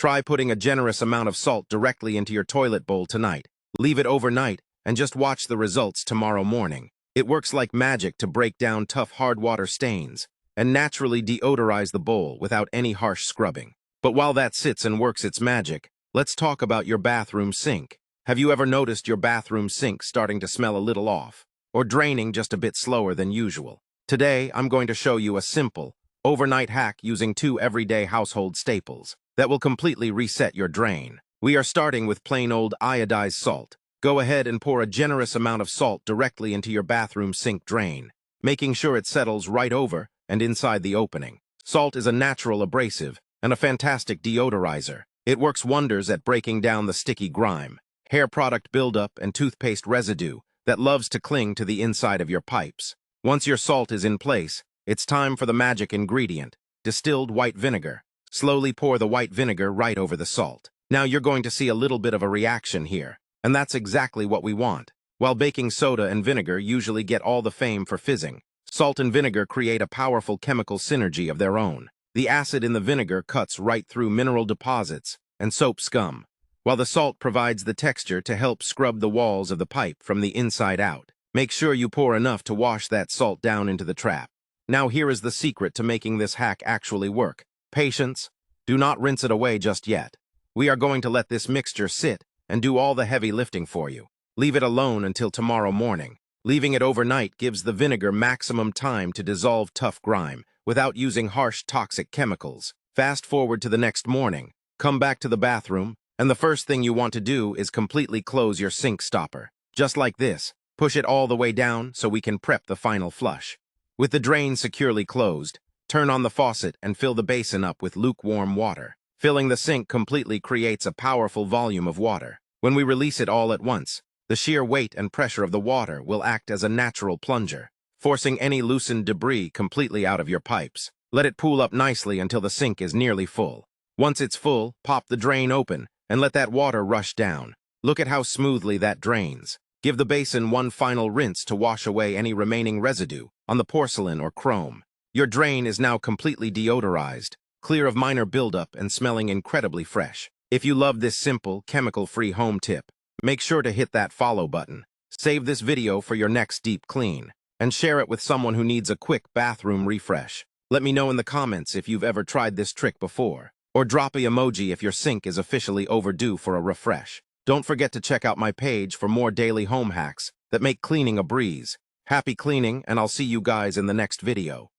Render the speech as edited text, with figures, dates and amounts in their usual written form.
Try putting a generous amount of salt directly into your toilet bowl tonight. Leave it overnight and just watch the results tomorrow morning. It works like magic to break down tough hard water stains and naturally deodorize the bowl without any harsh scrubbing. But while that sits and works its magic, let's talk about your bathroom sink. Have you ever noticed your bathroom sink starting to smell a little off, or draining just a bit slower than usual? Today, I'm going to show you a simple, overnight hack using 2 everyday household staples that will completely reset your drain. We are starting with plain old iodized salt. Go ahead and pour a generous amount of salt directly into your bathroom sink drain, making sure it settles right over and inside the opening. Salt is a natural abrasive and a fantastic deodorizer. It works wonders at breaking down the sticky grime, hair product buildup, and toothpaste residue that loves to cling to the inside of your pipes. Once your salt is in place, it's time for the magic ingredient, distilled white vinegar. Slowly pour the white vinegar right over the salt. Now you're going to see a little bit of a reaction here, and that's exactly what we want. While baking soda and vinegar usually get all the fame for fizzing, salt and vinegar create a powerful chemical synergy of their own. The acid in the vinegar cuts right through mineral deposits and soap scum, while the salt provides the texture to help scrub the walls of the pipe from the inside out. Make sure you pour enough to wash that salt down into the trap. Now here is the secret to making this hack actually work. Patience. Do not rinse it away just yet. We are going to let this mixture sit and do all the heavy lifting for you. Leave it alone until tomorrow morning. Leaving it overnight gives the vinegar maximum time to dissolve tough grime without using harsh toxic chemicals. Fast forward to the next morning. Come back to the bathroom, and the first thing you want to do is completely close your sink stopper. Just like this. Push it all the way down so we can prep the final flush. With the drain securely closed, turn on the faucet and fill the basin up with lukewarm water. Filling the sink completely creates a powerful volume of water. When we release it all at once, the sheer weight and pressure of the water will act as a natural plunger, forcing any loosened debris completely out of your pipes. Let it pool up nicely until the sink is nearly full. Once it's full, pop the drain open and let that water rush down. Look at how smoothly that drains. Give the basin one final rinse to wash away any remaining residue on the porcelain or chrome. Your drain is now completely deodorized, clear of minor buildup and smelling incredibly fresh. If you love this simple, chemical-free home tip, make sure to hit that follow button. Save this video for your next deep clean, and share it with someone who needs a quick bathroom refresh. Let me know in the comments if you've ever tried this trick before, or drop an emoji if your sink is officially overdue for a refresh. Don't forget to check out my page for more daily home hacks that make cleaning a breeze. Happy cleaning, and I'll see you guys in the next video.